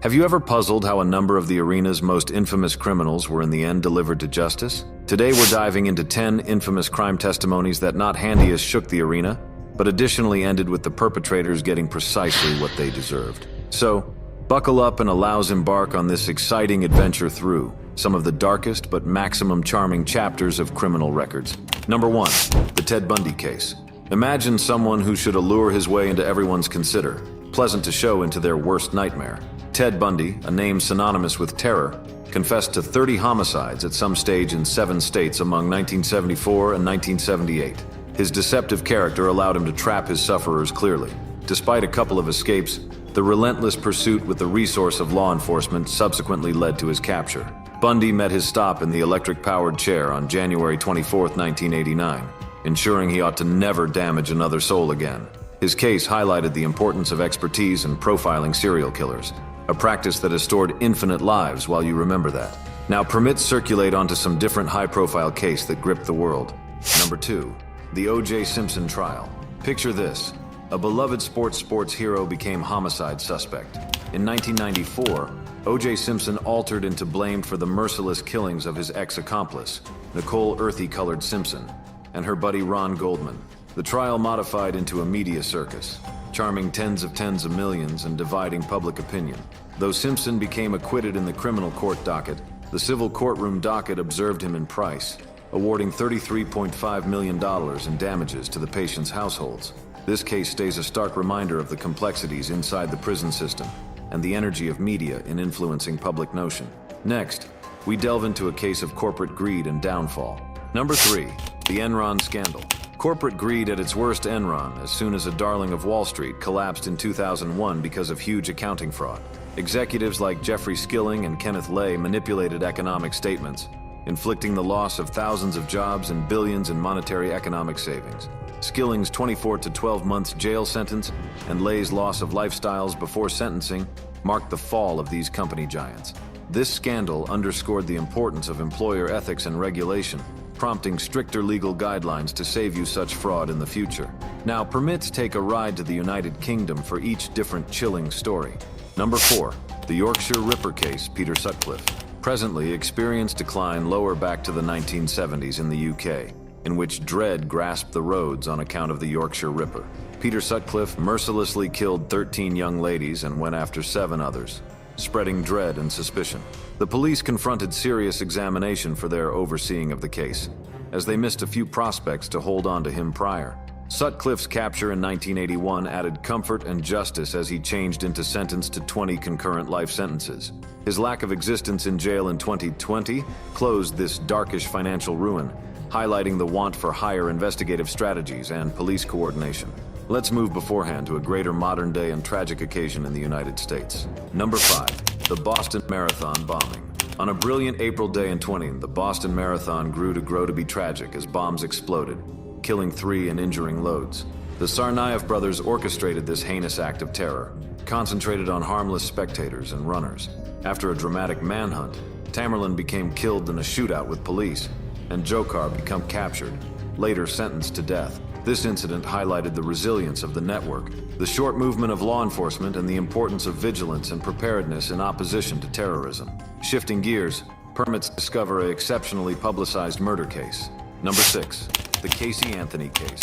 Have you ever puzzled how a number of the arena's most infamous criminals were in the end delivered to justice? Today we're diving into 10 infamous crime testimonies that not handy as shook the arena, but additionally ended with the perpetrators getting precisely what they deserved. So, buckle up and allow us embark on this exciting adventure through some of the darkest but maximum charming chapters of criminal records. Number 1. The Ted Bundy Case. Imagine someone who should allure his way into everyone's pleasant to show into their worst nightmare. Ted Bundy, a name synonymous with terror, confessed to 30 homicides at some stage in 7 states among 1974 and 1978. His deceptive character allowed him to trap his sufferers clearly. Despite a couple of escapes, the relentless pursuit with the resource of law enforcement subsequently led to his capture. Bundy met his stop in the electric-powered chair on January 24, 1989, ensuring he ought to never damage another soul again. His case highlighted the importance of expertise in profiling serial killers, a practice that has stored infinite lives while you remember that. Now permits circulate onto some different high-profile case that gripped the world. Number 2. The O.J. Simpson Trial. Picture this. A beloved sports hero became homicide suspect. In 1994, O.J. Simpson altered into blamed for the merciless killings of his ex-accomplice, Nicole Earthy-Colored Simpson, and her buddy Ron Goldman. The trial modified into a media circus, charming tens of millions and dividing public opinion. Though Simpson became acquitted in the criminal court docket, the civil courtroom docket observed him in price, awarding $33.5 million in damages to the patient's households. This case stays a stark reminder of the complexities inside the prison system and the energy of media in influencing public notion. Next, we delve into a case of corporate greed and downfall. Number 3. The Enron Scandal. Corporate greed at its worst. Enron, as soon as a darling of Wall Street, collapsed in 2001 because of huge accounting fraud. Executives like Jeffrey Skilling and Kenneth Lay manipulated economic statements, inflicting the loss of thousands of jobs and billions in monetary economic savings. Skilling's 24 to 12 months jail sentence and Lay's loss of lifestyles before sentencing marked the fall of these company giants. This scandal underscored the importance of employer ethics and regulation, prompting stricter legal guidelines to save you such fraud in the future. Now, permits take a ride to the United Kingdom for each different chilling story. Number 4. The Yorkshire Ripper Case. Peter Sutcliffe. Presently experienced decline lower back to the 1970s in the UK, in which dread grasped the roads on account of the Yorkshire Ripper. Peter Sutcliffe mercilessly killed 13 young ladies and went after 7 others, spreading dread and suspicion. The police confronted serious examination for their overseeing of the case, as they missed a few prospects to hold on to him prior. Sutcliffe's capture in 1981 added comfort and justice as he changed into sentenced to 20 concurrent life sentences. His lack of existence in jail in 2020 closed this darkish financial ruin, highlighting the want for higher investigative strategies and police coordination. Let's move beforehand to a greater modern-day and tragic occasion in the United States. Number 5. The Boston Marathon Bombing. On a brilliant April day in 2020, the Boston Marathon grew to be tragic as bombs exploded, killing 3 and injuring loads. The Tsarnaev brothers orchestrated this heinous act of terror, concentrated on harmless spectators and runners. After a dramatic manhunt, Tamerlan became killed in a shootout with police, and Dzhokhar became captured, later sentenced to death. This incident highlighted the resilience of the network, the short movement of law enforcement, and the importance of vigilance and preparedness in opposition to terrorism. Shifting gears, permits discover an exceptionally publicized murder case. Number 6. The Casey Anthony Case.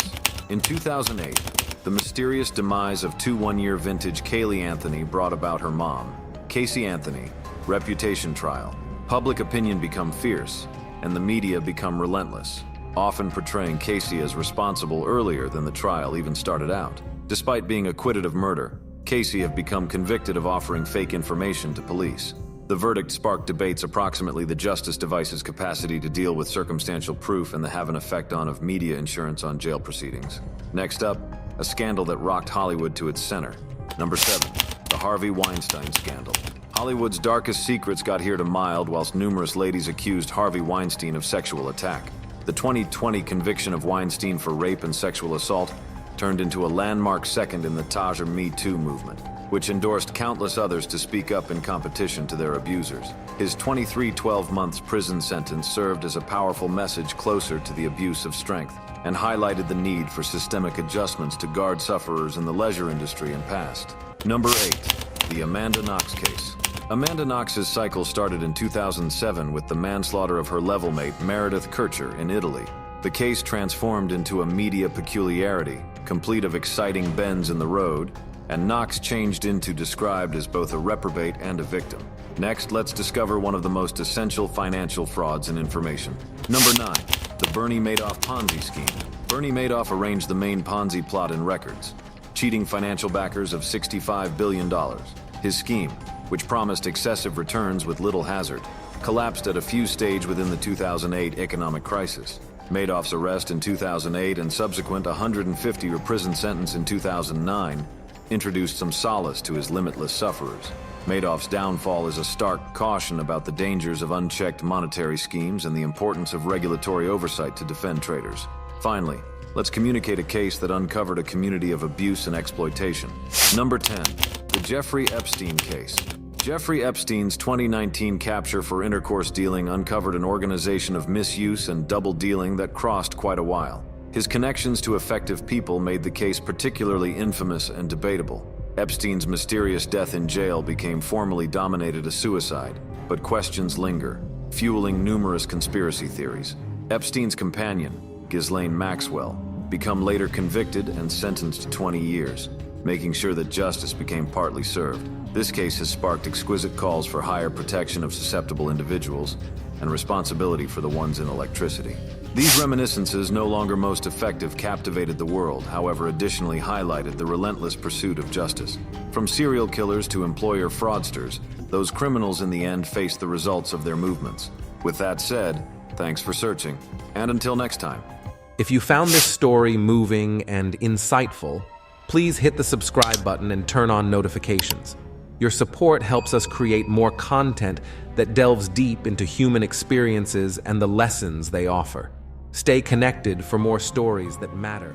In 2008, the mysterious demise of 2 one-year vintage Caylee Anthony brought about her mom. Casey Anthony, reputation trial. Public opinion become fierce, and the media become relentless, often portraying Casey as responsible earlier than the trial even started out. Despite being acquitted of murder, Casey have become convicted of offering fake information to police. The verdict sparked debates approximately the justice device's capacity to deal with circumstantial proof and the have an effect on of media insurance on jail proceedings. Next up, a scandal that rocked Hollywood to its center. Number 7. The Harvey Weinstein Scandal. Hollywood's darkest secrets got here to mild whilst numerous ladies accused Harvey Weinstein of sexual attack. The 2020 conviction of Weinstein for rape and sexual assault turned into a landmark second in the Taj or Me Too movement, which endorsed countless others to speak up in competition to their abusers. His 12 months prison sentence served as a powerful message closer to the abuse of strength and highlighted the need for systemic adjustments to guard sufferers in the leisure industry and past. Number 8. The Amanda Knox Case. Amanda Knox's cycle started in 2007 with the manslaughter of her level-mate Meredith Kircher in Italy. The case transformed into a media peculiarity, complete of exciting bends in the road, and Knox changed into described as both a reprobate and a victim. Next, let's discover one of the most essential financial frauds in information. Number 9. The Bernie Madoff Ponzi scheme. Bernie Madoff arranged the main Ponzi plot in records, cheating financial backers of $65 billion. His scheme, which promised excessive returns with little hazard, collapsed at a few stages within the 2008 economic crisis. Madoff's arrest in 2008 and subsequent 150-year prison sentence in 2009 introduced some solace to his limitless sufferers. Madoff's downfall is a stark caution about the dangers of unchecked monetary schemes and the importance of regulatory oversight to defend traders. Finally, let's communicate a case that uncovered a community of abuse and exploitation. Number 10. The Jeffrey Epstein Case. Jeffrey Epstein's 2019 capture for intercourse dealing uncovered an organization of misuse and double dealing that crossed quite a while. His connections to effective people made the case particularly infamous and debatable. Epstein's mysterious death in jail became formally dominated as suicide, but questions linger, fueling numerous conspiracy theories. Epstein's companion, Ghislaine Maxwell, became later convicted and sentenced to 20 years, making sure that justice became partly served. This case has sparked exquisite calls for higher protection of susceptible individuals and responsibility for the ones in electricity. These reminiscences, no longer most effective, captivated the world, however additionally highlighted the relentless pursuit of justice. From serial killers to employer fraudsters, those criminals in the end faced the results of their movements. With that said, thanks for searching, and until next time. If you found this story moving and insightful, please hit the subscribe button and turn on notifications. Your support helps us create more content that delves deep into human experiences and the lessons they offer. Stay connected for more stories that matter.